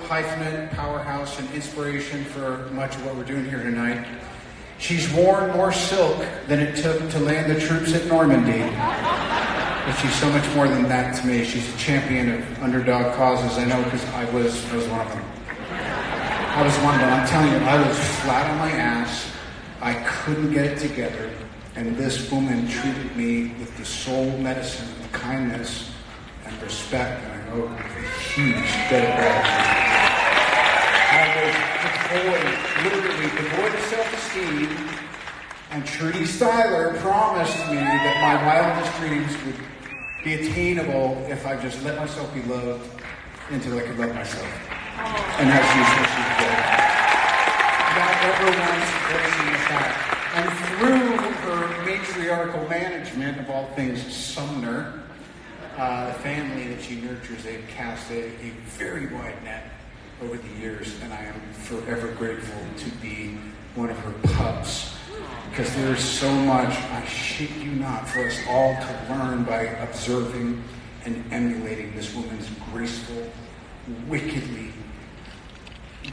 hyphenate, powerhouse, and inspiration for much of what we're doing here tonight. She's worn more silk than it took to land the troops at Normandy. But she's so much more than that to me. She's a champion of underdog causes. I know because I was one of them. I was one of them. I'm telling you, I was flat on my ass. I couldn't get it together. And this woman treated me with the soul medicine of kindness and respect. And I owe her a huge debt of gratitude. I was literally devoid of self-esteem. And Trudy Styler promised me that my wildest dreams would be attainable if I just let myself be loved until I could love myself. And as she did. Without ever once voicing the fact. And through her matriarchal management of all things Sumner, the family that she nurtures, they've cast a very wide net over the years, and I am forever grateful to be one of her pups. Because there is so much, I shit you not, for us all to learn by observing and emulating this woman's graceful, wickedly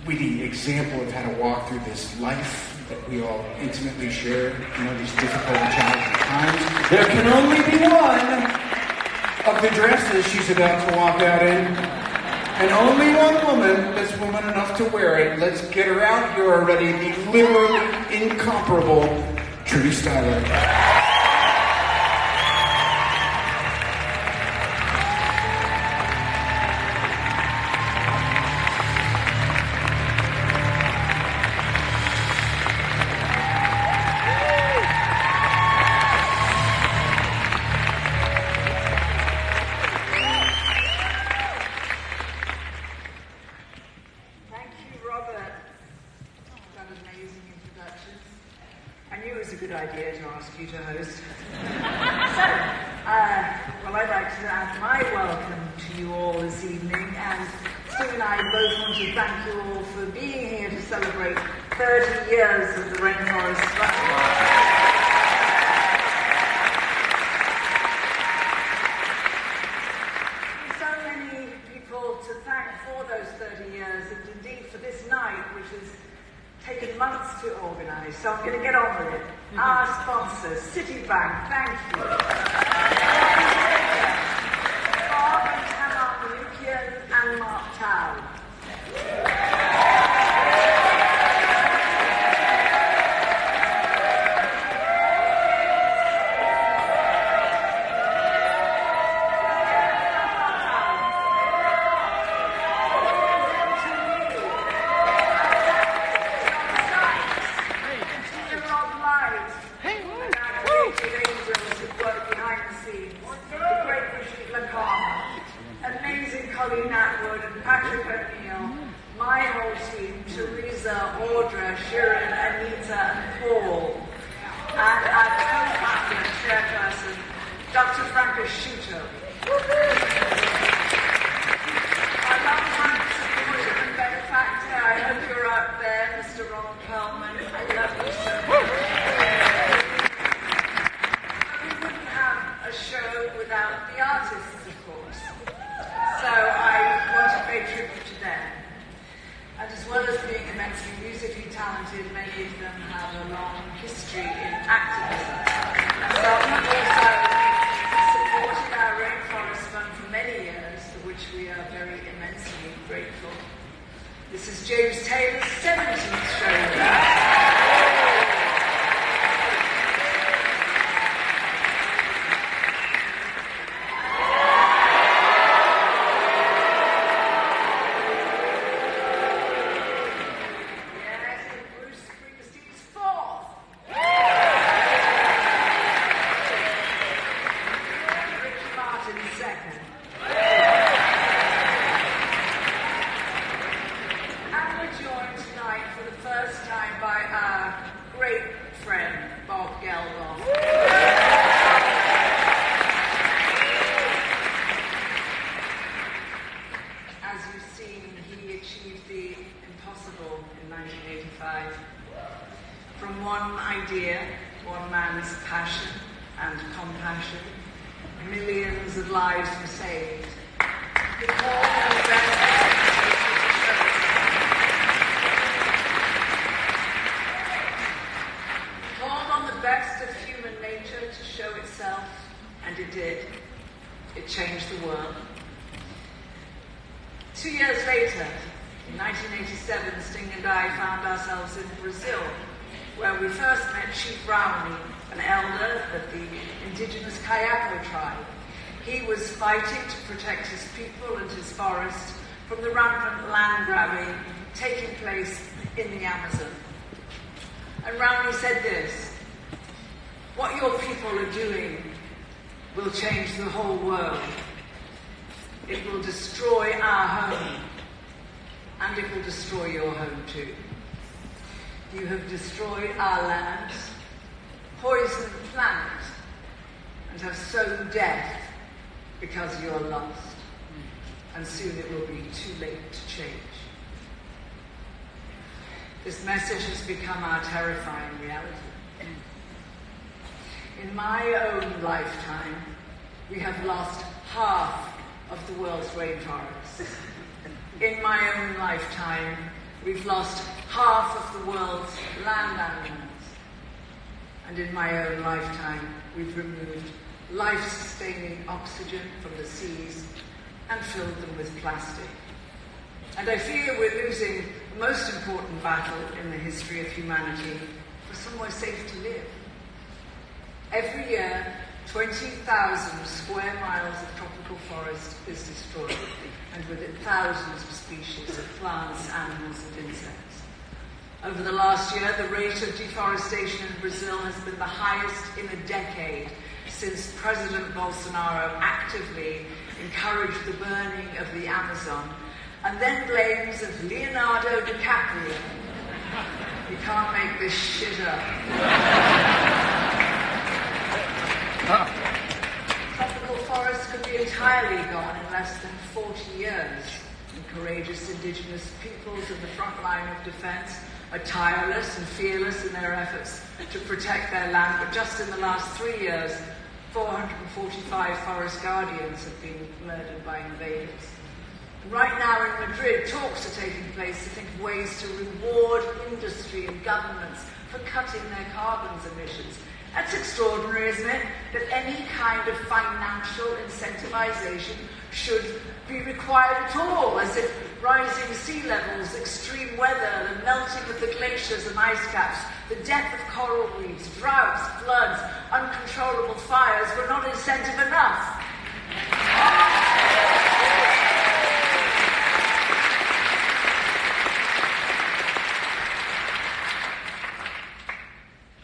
witty example of how to walk through this life that we all intimately share, these difficult and challenging times. There can only be one of the dresses she's about to walk out in, and only one woman that's woman enough to wear it. Let's get her out here already, the literally incomparable Trudy Styler. I'd like to add my welcome to you all this evening, and Steve and I both want to thank you all for being here to celebrate 30 years of the Rainforest Festival. So many people to thank for those 30 years, and indeed for this night, which has taken months to organise, so I'm going to get on with it. Our sponsors, Citibank, thank you. Bob and Tamar Manukian and Mark Town. Millions of lives were saved. years later, in 1987, Sting and I found ourselves in Brazil, where we first met Chief Downey, an elder of the indigenous Kayapo tribe. He was fighting to protect his people and his forest from the rampant land grabbing taking place in the Amazon. And Downey said this: "What your people are doing will change the whole world. It will destroy our home, and it will destroy your home too. You have destroyed our lands, poisoned the planet, and have sown death because you're lost. And soon it will be too late to change." This message has become our terrifying reality. In my own lifetime, we have lost half of the world's rainforests. In my own lifetime, we've lost half of the world's land animals. And in my own lifetime, we've removed life-sustaining oxygen from the seas and filled them with plastic. And I fear we're losing the most important battle in the history of humanity for somewhere safe to live. Every year, 20,000 square miles of tropical forest is destroyed, and with it thousands of species of plants, animals, and insects. Over the last year, the rate of deforestation in Brazil has been the highest in a decade, since President Bolsonaro actively encouraged the burning of the Amazon, and then blames of Leonardo DiCaprio. You can't make this shit up. Tropical forests could be entirely gone in less than 40 years. And courageous indigenous peoples in the front line of defense are tireless and fearless in their efforts to protect their land. But just in the last 3 years, 445 forest guardians have been murdered by invaders. Right now in Madrid, talks are taking place to think of ways to reward industry and governments for cutting their carbon emissions. That's extraordinary, isn't it? That any kind of financial incentivization should be required at all, as if rising sea levels, extreme weather, the melting of the glaciers and ice caps, the death of coral reefs, droughts, floods, uncontrollable fires were not incentive enough.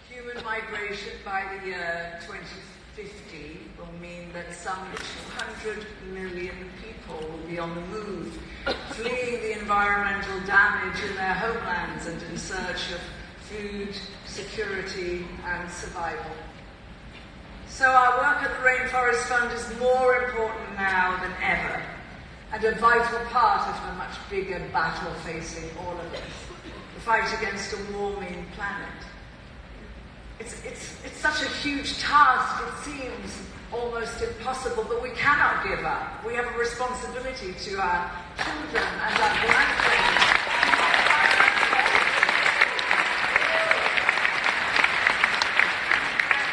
Human migration by the year 2050 will mean that some 200 million people will be on the move, fleeing the environmental damage in their homelands and in search of food, security, and survival. So our work at the Rainforest Fund is more important now than ever, and a vital part of the much bigger battle facing all of us, the fight against a warming planet. It's such a huge task, it seems almost impossible, but we cannot give up. We have a responsibility to our children and our grandchildren.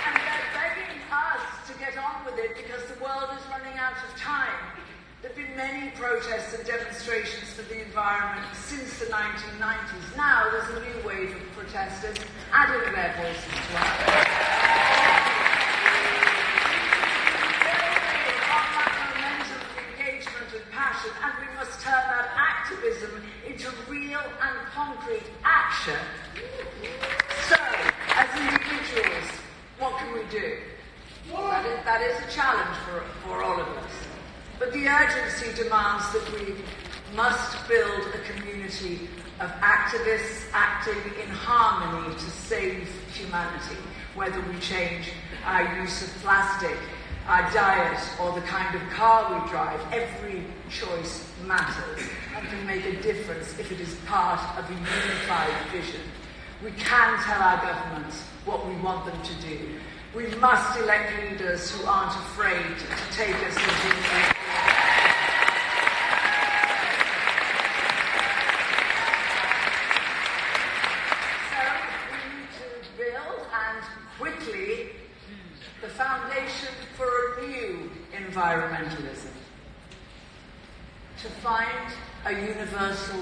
And they're begging us to get on with it because the world is running out of time. There have been many protests and demonstrations for the environment since the 1990s. Now there's a new wave of protesters adding their voices to ours. Passion, and we must turn that activism into real and concrete action. So, as individuals, what can we do? That is a challenge for all of us. But the urgency demands that we must build a community of activists acting in harmony to save humanity, whether we change our use of plastic, our diet, or the kind of car we drive. Every choice matters and can make a difference if it is part of a unified vision. We can tell our governments what we want them to do. We must elect leaders who aren't afraid to take us into the the foundation for a new environmentalism. To find a universal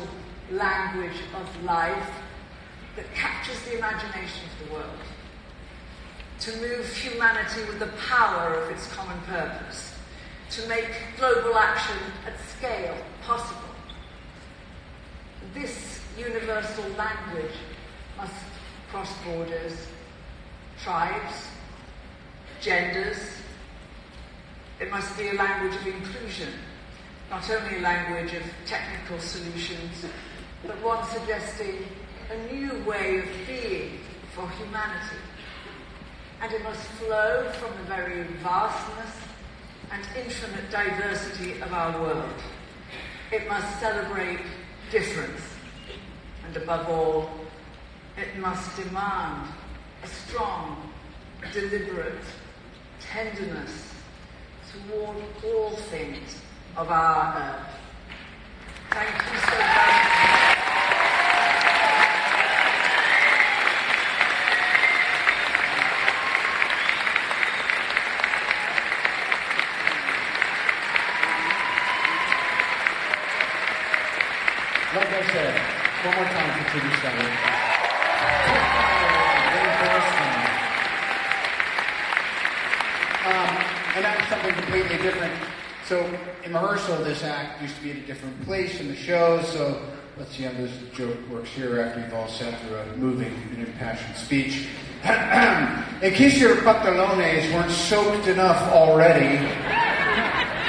language of life that captures the imagination of the world, to move humanity with the power of its common purpose, to make global action at scale possible. This universal language must cross borders, tribes, genders. It must be a language of inclusion, not only a language of technical solutions, but one suggesting a new way of being for humanity. And it must flow from the very vastness and infinite diversity of our world. It must celebrate difference. And above all, it must demand a strong, deliberate tenderness toward all things of our earth. Thank you so much. Like I said, one more time for Trudy Styler. And that was something completely different. So in rehearsal, this act used to be at a different place in the show. So let's see how this joke works here after you've all sat through a moving and impassioned speech. In case your pantalones weren't soaked enough already,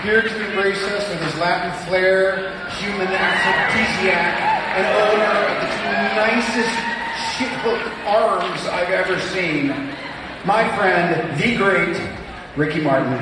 here to embrace us with his Latin flair, human aphrodisiac, and owner of the two nicest shit-hook arms I've ever seen, my friend, the great Ricky Martin.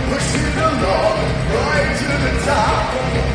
Push it along, right to the top.